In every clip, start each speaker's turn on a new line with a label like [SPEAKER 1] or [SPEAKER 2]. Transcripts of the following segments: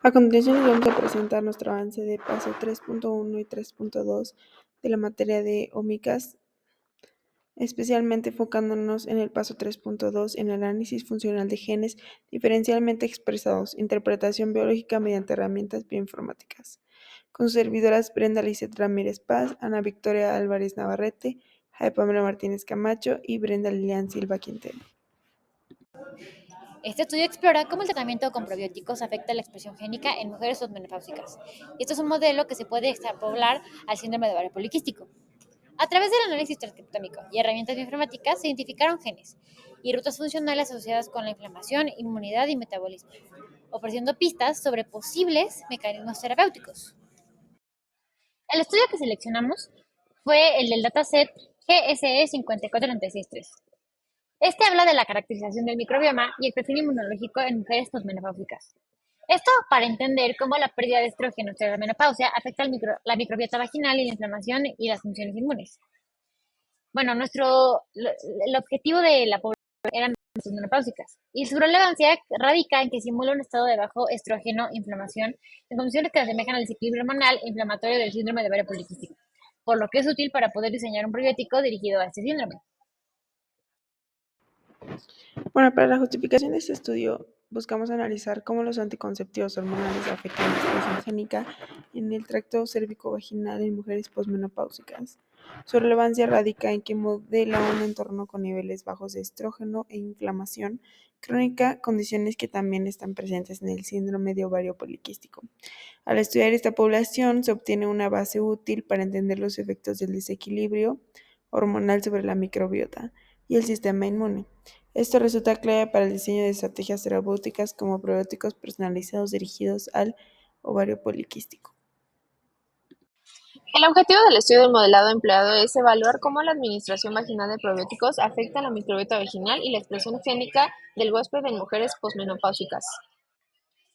[SPEAKER 1] A continuación les vamos a presentar nuestro avance de paso 3.1 y 3.2 de la materia de ómicas, especialmente enfocándonos en el paso 3.2 en el análisis funcional de genes diferencialmente expresados, interpretación biológica mediante herramientas bioinformáticas. Con sus servidoras Brenda Lizeth Ramírez Paz, Ana Victoria Álvarez Navarrete, Jaime Pamela Martínez Camacho y Brenda Lilian Silva Quintero.
[SPEAKER 2] Este estudio explora cómo el tratamiento con probióticos afecta la expresión génica en mujeres postmenopáusicas. Esto es un modelo que se puede extrapolar al síndrome de ovario poliquístico. A través del análisis transcriptómico y herramientas bioinformáticas se identificaron genes y rutas funcionales asociadas con la inflamación, inmunidad y metabolismo, ofreciendo pistas sobre posibles mecanismos terapéuticos. El estudio que seleccionamos fue el del dataset GSE 54363. Este habla de la caracterización del microbioma y el perfil inmunológico en mujeres posmenopáusicas. Esto para entender cómo la pérdida de estrógenos tras la menopausia afecta la microbiota vaginal y la inflamación y las funciones inmunes. Bueno, el objetivo de la población eran posmenopáusicas y su relevancia radica en que simula un estado de bajo estrógeno, inflamación, en condiciones que asemejan al desequilibrio hormonal e inflamatorio del síndrome de ovario poliquístico, por lo que es útil para poder diseñar un probiótico dirigido a este síndrome.
[SPEAKER 1] Bueno, para la justificación de este estudio, buscamos analizar cómo los anticonceptivos hormonales afectan la expresión génica en el tracto cérvico-vaginal en mujeres posmenopáusicas. Su relevancia radica en que modela un entorno con niveles bajos de estrógeno e inflamación crónica, condiciones que también están presentes en el síndrome de ovario poliquístico. Al estudiar esta población, se obtiene una base útil para entender los efectos del desequilibrio hormonal sobre la microbiota y el sistema inmune. Esto resulta clave para el diseño de estrategias terapéuticas como probióticos personalizados dirigidos al ovario poliquístico.
[SPEAKER 3] El objetivo del estudio del modelado empleado es evaluar cómo la administración vaginal de probióticos afecta la microbiota vaginal y la expresión génica del huésped en mujeres posmenopáusicas.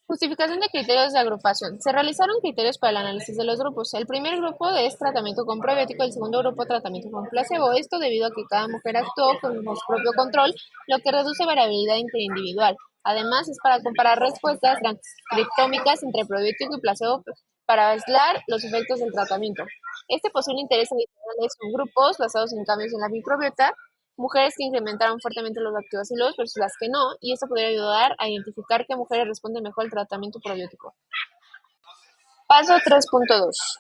[SPEAKER 3] Justificación de criterios de agrupación. Se realizaron criterios para el análisis de los grupos. El primer grupo es tratamiento con probiótico, el segundo grupo tratamiento con placebo. Esto debido a que cada mujer actuó con su propio control, lo que reduce variabilidad interindividual. Además, es para comparar respuestas transcriptómicas entre probiótico y placebo para aislar los efectos del tratamiento. Este posible interés adicional es subgrupos basados en cambios en la microbiota, mujeres que incrementaron fuertemente los lactobacilos versus las que no, y esto podría ayudar a identificar qué mujeres responden mejor al tratamiento probiótico. Paso 3.2.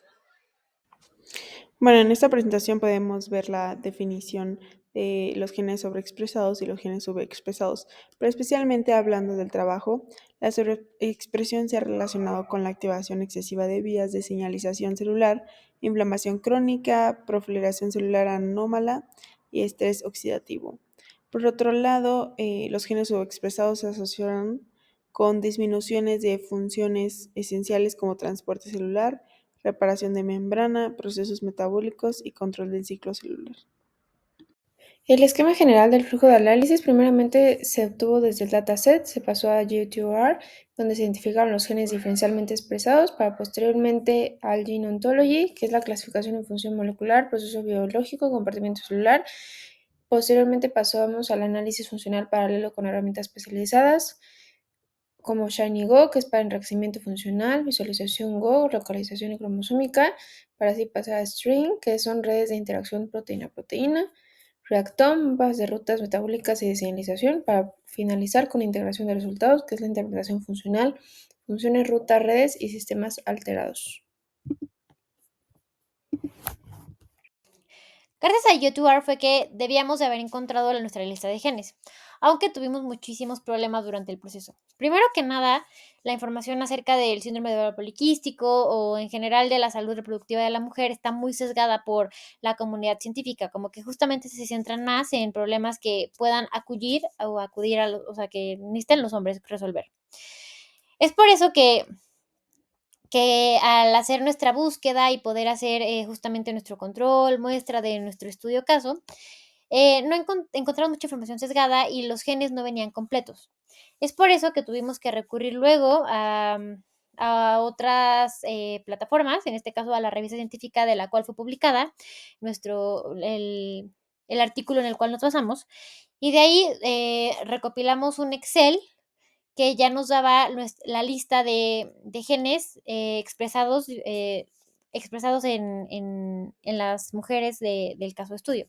[SPEAKER 1] Bueno, en esta presentación podemos ver la definición de los genes sobreexpresados y los genes subexpresados, pero especialmente hablando del trabajo, la sobreexpresión se ha relacionado con la activación excesiva de vías de señalización celular, inflamación crónica, proliferación celular anómala y estrés oxidativo. Por otro lado, los genes subexpresados se asocian con disminuciones de funciones esenciales como transporte celular, reparación de membrana, procesos metabólicos y control del ciclo celular.
[SPEAKER 4] El esquema general del flujo de análisis primeramente se obtuvo desde el dataset, se pasó a GTOR, donde se identificaron los genes diferencialmente expresados, para posteriormente al Gene Ontology, que es la clasificación en función molecular, proceso biológico, compartimiento celular. Posteriormente pasamos al análisis funcional paralelo con herramientas especializadas, como ShinyGo, que es para enriquecimiento funcional, visualización Go, localización cromosómica, para así pasar a String, que son redes de interacción proteína-proteína, Reactome, mapas de rutas metabólicas y de señalización, para finalizar con integración de resultados, que es la interpretación funcional, funciones, rutas, redes y sistemas alterados.
[SPEAKER 2] Gracias a YouTuber fue que debíamos de haber encontrado nuestra lista de genes, aunque tuvimos muchísimos problemas durante el proceso. Primero que nada, la información acerca del síndrome de ovario poliquístico o en general de la salud reproductiva de la mujer está muy sesgada por la comunidad científica, como que justamente se centran más en problemas que puedan acudir o sea, que necesiten los hombres resolver. Es por eso que al hacer nuestra búsqueda y poder hacer justamente nuestro control, muestra de nuestro estudio caso, no encontramos mucha información sesgada y los genes no venían completos. Es por eso que tuvimos que recurrir luego a otras plataformas, en este caso a la revista científica de la cual fue publicada el artículo en el cual nos basamos, y de ahí recopilamos un Excel que ya nos daba la lista de genes expresados en las mujeres del caso de estudio.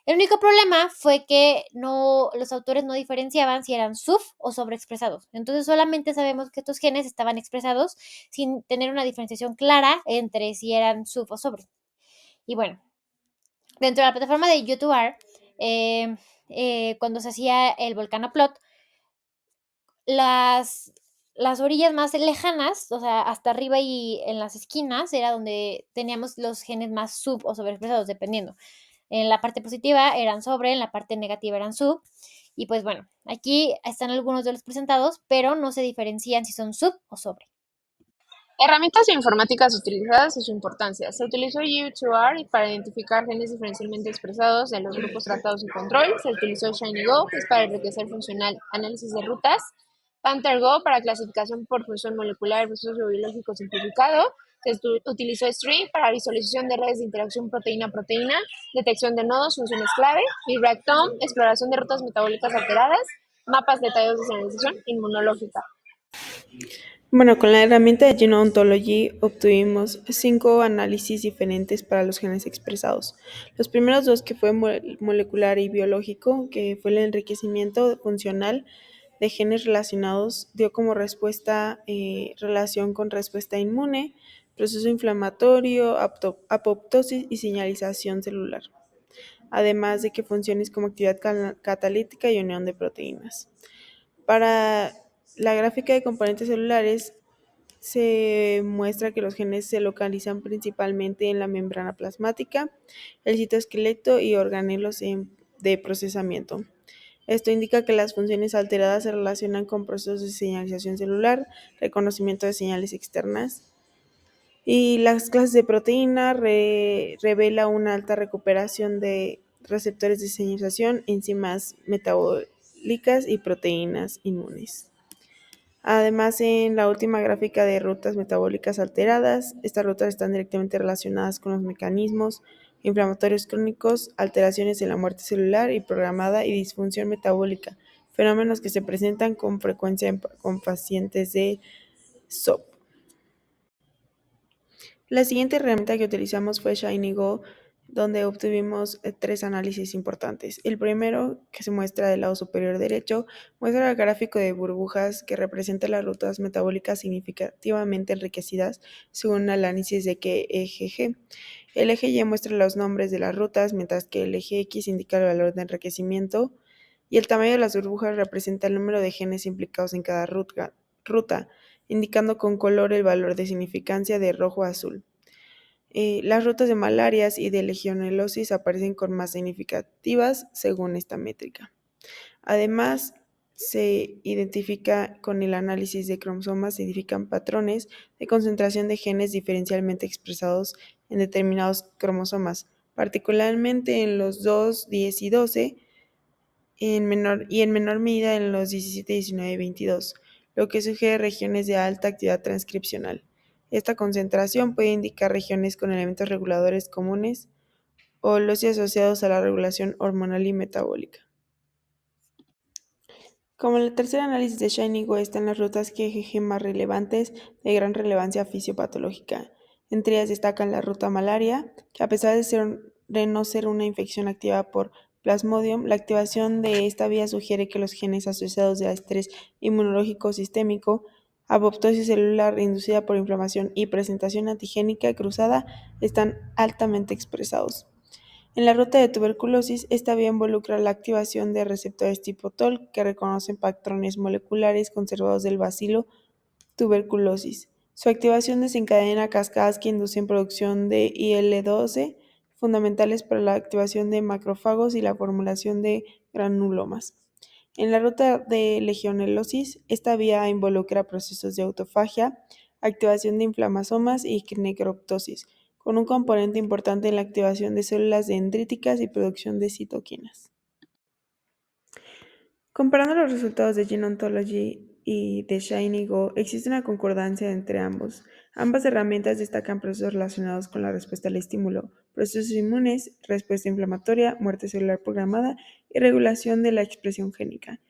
[SPEAKER 2] El único problema fue que los autores no diferenciaban si eran sub o sobreexpresados. Entonces solamente sabemos que estos genes estaban expresados sin tener una diferenciación clara entre si eran sub o sobre. Y bueno, dentro de la plataforma de YouTuber, cuando se hacía el Volcanoplot, las orillas más lejanas, o sea, hasta arriba y en las esquinas, era donde teníamos los genes más sub o sobreexpresados, dependiendo. En la parte positiva eran sobre, en la parte negativa eran sub. Y pues bueno, aquí están algunos de los presentados, pero no se diferencian si son sub o sobre.
[SPEAKER 3] Herramientas informáticas utilizadas y su importancia. Se utilizó U2R para identificar genes diferencialmente expresados de los grupos tratados y control. Se utilizó ShinyGo, que es para enriquecer funcional análisis de rutas. PantherGo para clasificación por función molecular y proceso biológico simplificado. Se utilizó String para visualización de redes de interacción proteína-proteína, detección de nodos, funciones clave. Y Reactome, exploración de rutas metabólicas alteradas, mapas detallados de señalización inmunológica.
[SPEAKER 1] Bueno, con la herramienta de Genome Ontology obtuvimos 5 análisis diferentes para los genes expresados. Los primeros 2, que fue molecular y biológico, que fue el enriquecimiento funcional de genes relacionados, dio como respuesta relación con respuesta inmune, proceso inflamatorio, apoptosis y señalización celular, además de que funciones como actividad catalítica y unión de proteínas. Para la gráfica de componentes celulares se muestra que los genes se localizan principalmente en la membrana plasmática, el citoesqueleto y organelos de procesamiento. Esto indica que las funciones alteradas se relacionan con procesos de señalización celular, reconocimiento de señales externas, y las clases de proteína revela una alta recuperación de receptores de señalización, enzimas metabólicas y proteínas inmunes. Además, en la última gráfica de rutas metabólicas alteradas, estas rutas están directamente relacionadas con los mecanismos inflamatorios crónicos, alteraciones en la muerte celular y programada y disfunción metabólica, fenómenos que se presentan con frecuencia con pacientes de SOP. La siguiente herramienta que utilizamos fue ShinyGo, donde obtuvimos 3 análisis importantes. El primero, que se muestra del lado superior derecho, muestra el gráfico de burbujas que representa las rutas metabólicas significativamente enriquecidas según el análisis de eje G. El eje Y muestra los nombres de las rutas, mientras que el eje X indica el valor de enriquecimiento, y el tamaño de las burbujas representa el número de genes implicados en cada ruta, indicando con color el valor de significancia de rojo a azul. Las rutas de malarias y de legionelosis aparecen con más significativas según esta métrica. Además, se identifica con el análisis de cromosomas, se identifican patrones de concentración de genes diferencialmente expresados en determinados cromosomas, particularmente en los 2, 10 y 12, y en menor medida en los 17, 19 y 22, lo que sugiere regiones de alta actividad transcripcional. Esta concentración puede indicar regiones con elementos reguladores comunes o los asociados a la regulación hormonal y metabólica. Como el tercer análisis de ShinyGo están las rutas GGG más relevantes de gran relevancia fisiopatológica. Entre ellas destacan la ruta malaria, que a pesar de no ser una infección activa por Plasmodium, la activación de esta vía sugiere que los genes asociados al estrés inmunológico sistémico, apoptosis celular inducida por inflamación y presentación antigénica cruzada están altamente expresados. En la ruta de tuberculosis, esta vía involucra la activación de receptores tipo TOL que reconocen patrones moleculares conservados del bacilo tuberculosis. Su activación desencadena cascadas que inducen producción de IL-12, fundamentales para la activación de macrófagos y la formulación de granulomas. En la ruta de legionelosis, esta vía involucra procesos de autofagia, activación de inflamasomas y necroptosis, con un componente importante en la activación de células dendríticas y producción de citoquinas. Comparando los resultados de Genome Ontology y de ShinyGo, existe una concordancia entre ambos. Ambas herramientas destacan procesos relacionados con la respuesta al estímulo, procesos inmunes, respuesta inflamatoria, muerte celular programada y regulación de la expresión génica.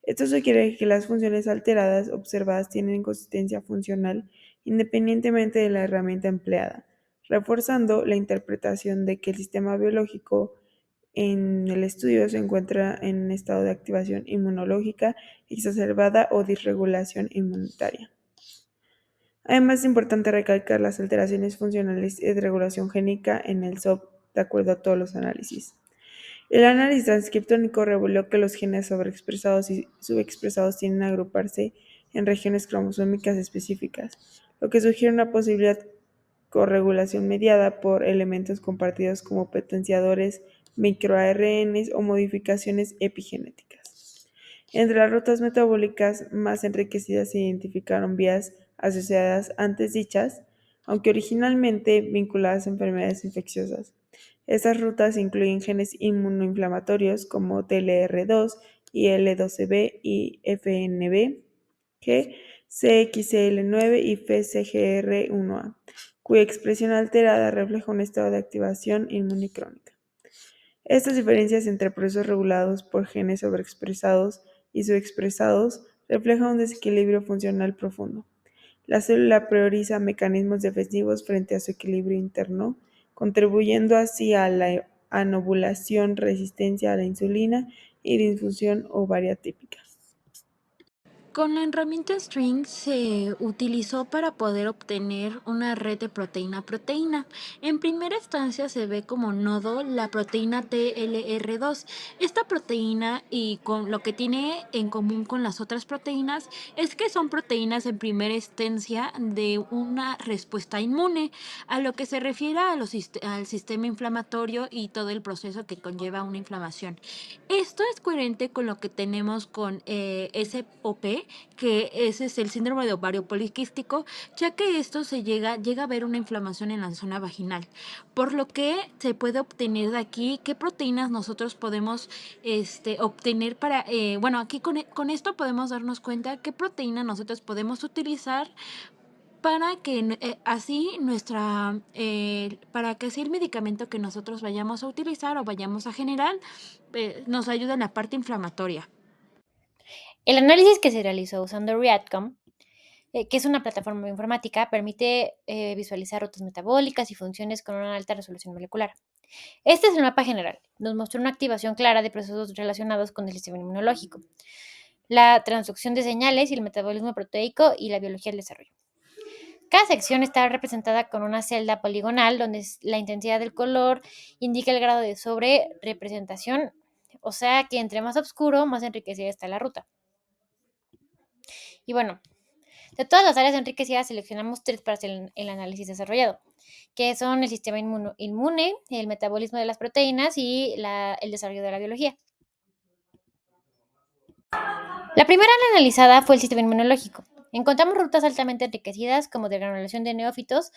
[SPEAKER 1] Esto sugiere que las funciones alteradas observadas tienen consistencia funcional independientemente de la herramienta empleada, reforzando la interpretación de que el sistema biológico en el estudio se encuentra en un estado de activación inmunológica exacerbada o disregulación inmunitaria. Además, es importante recalcar las alteraciones funcionales y de regulación génica en el SOP de acuerdo a todos los análisis. El análisis transcriptómico reveló que los genes sobreexpresados y subexpresados tienden a agruparse en regiones cromosómicas específicas, lo que sugiere una posibilidad corregulación mediada por elementos compartidos como potenciadores, microARNs o modificaciones epigenéticas. Entre las rutas metabólicas más enriquecidas se identificaron vías asociadas antes dichas, aunque originalmente vinculadas a enfermedades infecciosas. Estas rutas incluyen genes inmunoinflamatorios como TLR2, IL12B y FNB, G, CXCL9 y FCGR1A, cuya expresión alterada refleja un estado de activación inmune crónica. Estas diferencias entre procesos regulados por genes sobreexpresados y subexpresados reflejan un desequilibrio funcional profundo. La célula prioriza mecanismos defensivos frente a su equilibrio interno, contribuyendo así a la anovulación, resistencia a la insulina y disfunción ovaria típica.
[SPEAKER 5] Con la herramienta String se utilizó para poder obtener una red de proteína-proteína. En primera instancia se ve como nodo la proteína TLR2. Esta proteína, y con lo que tiene en común con las otras proteínas, es que son proteínas en primera instancia de una respuesta inmune, a lo que se refiere al sistema inflamatorio y todo el proceso que conlleva una inflamación. Esto es coherente con lo que tenemos con SOP, que ese es el síndrome de ovario poliquístico, ya que esto llega a haber una inflamación en la zona vaginal, por lo que se puede obtener de aquí qué proteínas nosotros podemos obtener para, aquí con esto podemos darnos cuenta qué proteína nosotros podemos utilizar para que para que así el medicamento que nosotros vayamos a utilizar o vayamos a generar nos ayude en la parte inflamatoria.
[SPEAKER 2] El análisis que se realizó usando ReactCom, que es una plataforma informática, permite visualizar rutas metabólicas y funciones con una alta resolución molecular. Este es el mapa general. Nos mostró una activación clara de procesos relacionados con el sistema inmunológico, la transducción de señales y el metabolismo proteico y la biología del desarrollo. Cada sección está representada con una celda poligonal donde la intensidad del color indica el grado de sobre-representación, o sea que entre más oscuro, más enriquecida está la ruta. Y bueno, de todas las áreas enriquecidas seleccionamos 3 para hacer el análisis desarrollado, que son el sistema inmune, el metabolismo de las proteínas y el desarrollo de la biología. La primera analizada fue el sistema inmunológico. Encontramos rutas altamente enriquecidas como de granulación de neófitos,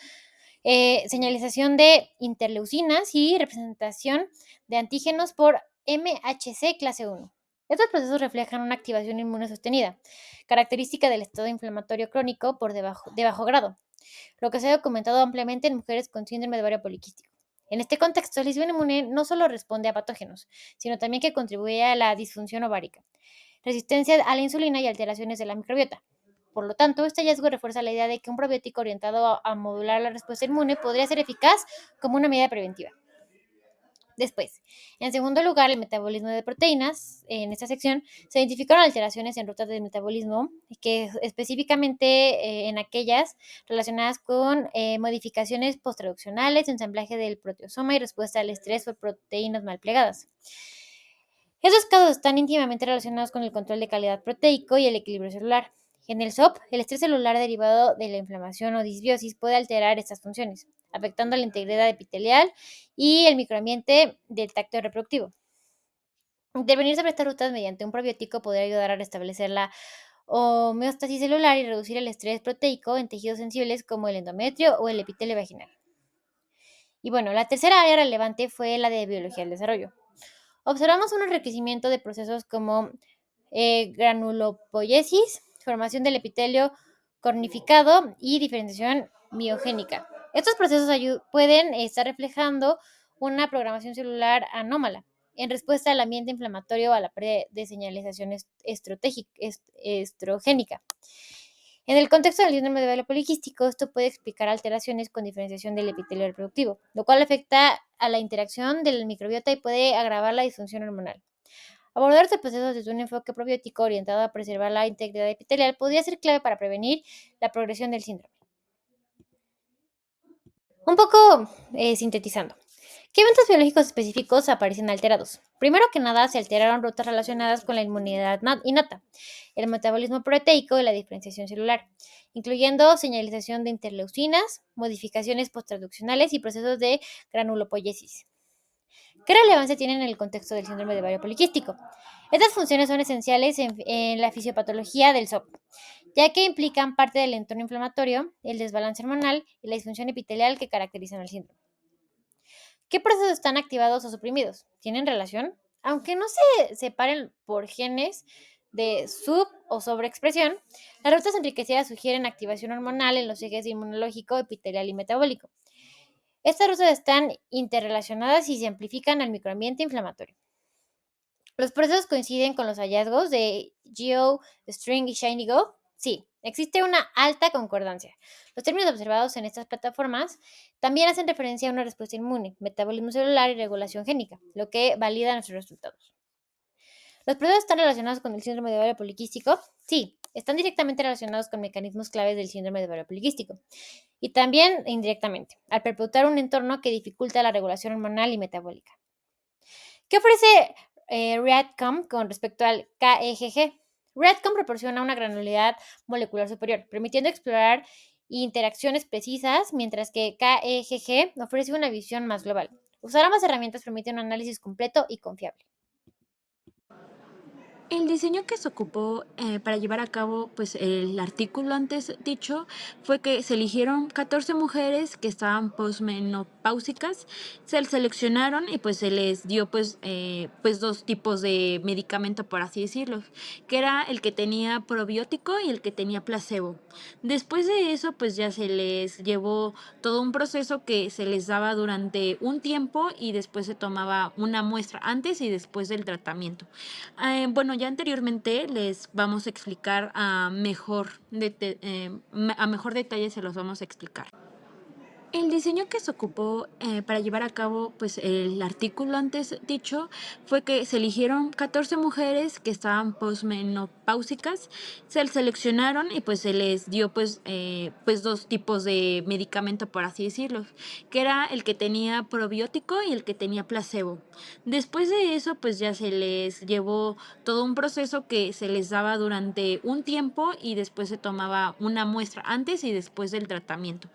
[SPEAKER 2] señalización de interleucinas y representación de antígenos por MHC clase 1. Estos procesos reflejan una activación inmune sostenida, característica del estado inflamatorio crónico de bajo grado, lo que se ha documentado ampliamente en mujeres con síndrome de ovario poliquístico. En este contexto, el sistema inmune no solo responde a patógenos, sino también que contribuye a la disfunción ovárica, resistencia a la insulina y alteraciones de la microbiota. Por lo tanto, este hallazgo refuerza la idea de que un probiótico orientado a modular la respuesta inmune podría ser eficaz como una medida preventiva. Después, en segundo lugar, el metabolismo de proteínas. En esta sección se identificaron alteraciones en rutas de metabolismo, que específicamente en aquellas relacionadas con modificaciones posttraduccionales, ensamblaje del proteosoma y respuesta al estrés por proteínas mal plegadas. Estos casos están íntimamente relacionados con el control de calidad proteico y el equilibrio celular. En el SOP, el estrés celular derivado de la inflamación o disbiosis puede alterar estas funciones, afectando la integridad epitelial y el microambiente del tracto reproductivo. Intervenir sobre estas rutas mediante un probiótico podría ayudar a restablecer la homeostasis celular y reducir el estrés proteico en tejidos sensibles como el endometrio o el epitelio vaginal. Y bueno, la tercera área relevante fue la de biología del desarrollo. Observamos un enriquecimiento de procesos como granulopoiesis, formación del epitelio cornificado y diferenciación miogénica. Estos procesos pueden estar reflejando una programación celular anómala, en respuesta al ambiente inflamatorio o a la pérdida de señalización estrogénica. En el contexto del síndrome de ovario poliquístico, esto puede explicar alteraciones con diferenciación del epitelio reproductivo, lo cual afecta a la interacción del microbiota y puede agravar la disfunción hormonal. Abordar este proceso desde un enfoque probiótico orientado a preservar la integridad epitelial podría ser clave para prevenir la progresión del síndrome. Un poco sintetizando. ¿Qué eventos biológicos específicos aparecen alterados? Primero que nada, se alteraron rutas relacionadas con la inmunidad innata, el metabolismo proteico y la diferenciación celular, incluyendo señalización de interleucinas, modificaciones posttraduccionales y procesos de granulopoyesis. ¿Qué relevancia tienen en el contexto del síndrome de ovario poliquístico? Estas funciones son esenciales en la fisiopatología del SOP, ya que implican parte del entorno inflamatorio, el desbalance hormonal y la disfunción epitelial que caracterizan al síndrome. ¿Qué procesos están activados o suprimidos? ¿Tienen relación? Aunque no se separen por genes de sub o sobreexpresión, las rutas enriquecidas sugieren activación hormonal en los ejes inmunológico, epitelial y metabólico. Estas rutas están interrelacionadas y se amplifican al microambiente inflamatorio. ¿Los procesos coinciden con los hallazgos de Geo, String y ShinyGo? Sí, existe una alta concordancia. Los términos observados en estas plataformas también hacen referencia a una respuesta inmune, metabolismo celular y regulación génica, lo que valida nuestros resultados. ¿Los procesos están relacionados con el síndrome de ovario poliquístico? Sí, están directamente relacionados con mecanismos claves del síndrome de ovario poliquístico y también indirectamente, al perpetuar un entorno que dificulta la regulación hormonal y metabólica. ¿Qué ofrece READCOM con respecto al KEGG? READCOM proporciona una granularidad molecular superior, permitiendo explorar interacciones precisas, mientras que KEGG ofrece una visión más global. Usar ambas herramientas permite un análisis completo y confiable.
[SPEAKER 5] El diseño que se ocupó para llevar a cabo pues, el artículo antes dicho fue que se eligieron 14 mujeres que estaban posmenopáusicas, se seleccionaron y pues se les dio pues dos tipos de medicamento, por así decirlo, que era el que tenía probiótico y el que tenía placebo. Después de eso pues ya se les llevó todo un proceso que se les daba durante un tiempo y después se tomaba una muestra antes y después del tratamiento. Bueno, ya anteriormente les vamos a explicar a mejor detalle se los vamos a explicar. El diseño que se ocupó para llevar a cabo pues, el artículo antes dicho fue que se eligieron 14 mujeres que estaban posmenopáusicas, se seleccionaron y pues se les dio pues dos tipos de medicamento, por así decirlo, que era el que tenía probiótico y el que tenía placebo. Después de eso pues ya se les llevó todo un proceso que se les daba durante un tiempo y después se tomaba una muestra antes y después del tratamiento.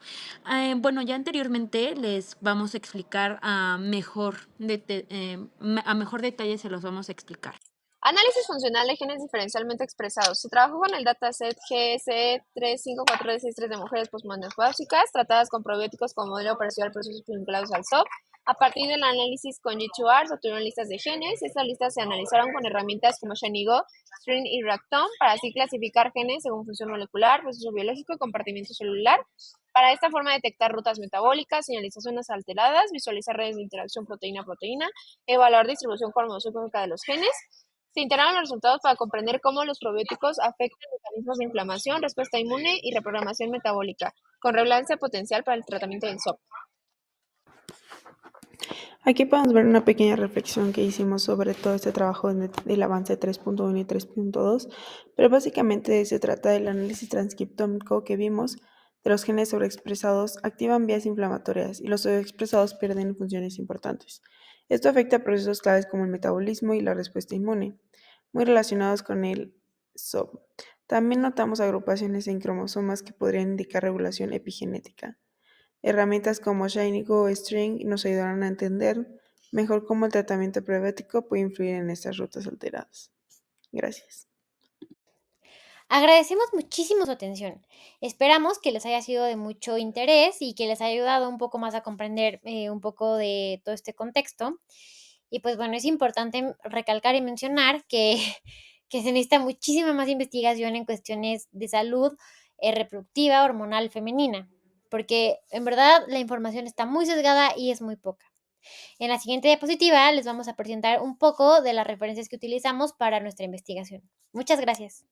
[SPEAKER 5] Bueno, ya anteriormente les vamos a explicar a mejor detalle se los vamos a explicar.
[SPEAKER 3] Análisis funcional de genes diferencialmente expresados. Se trabajó con el dataset GS 354D63 de mujeres posmenopáusicas tratadas con probióticos como modelo parecido al procesos vinculados al SOP. A partir del análisis con G2R se obtuvieron listas de genes. Estas listas se analizaron con herramientas como ShinyGo, String y Reactome para así clasificar genes según función molecular, proceso biológico y compartimiento celular. Para esta forma detectar rutas metabólicas, señalizaciones alteradas, visualizar redes de interacción proteína-proteína, evaluar distribución cromosómica de los genes. Se integraron los resultados para comprender cómo los probióticos afectan mecanismos de inflamación, respuesta inmune y reprogramación metabólica, con relevancia potencial para el tratamiento del SOP.
[SPEAKER 1] Aquí podemos ver una pequeña reflexión que hicimos sobre todo este trabajo del avance 3.1 y 3.2, pero básicamente se trata del análisis transcriptómico que vimos de los genes sobreexpresados activan vías inflamatorias y los sobreexpresados pierden funciones importantes. Esto afecta a procesos claves como el metabolismo y la respuesta inmune, muy relacionados con el SOP. También notamos agrupaciones en cromosomas que podrían indicar regulación epigenética. Herramientas como ShinyGo o String nos ayudarán a entender mejor cómo el tratamiento prebiótico puede influir en estas rutas alteradas. Gracias.
[SPEAKER 2] Agradecemos muchísimo su atención. Esperamos que les haya sido de mucho interés y que les haya ayudado un poco más a comprender un poco de todo este contexto. Y pues bueno, es importante recalcar y mencionar que, que se necesita muchísima más investigación en cuestiones de salud reproductiva, hormonal femenina, porque en verdad la información está muy sesgada y es muy poca. En la siguiente diapositiva les vamos a presentar un poco de las referencias que utilizamos para nuestra investigación. Muchas gracias.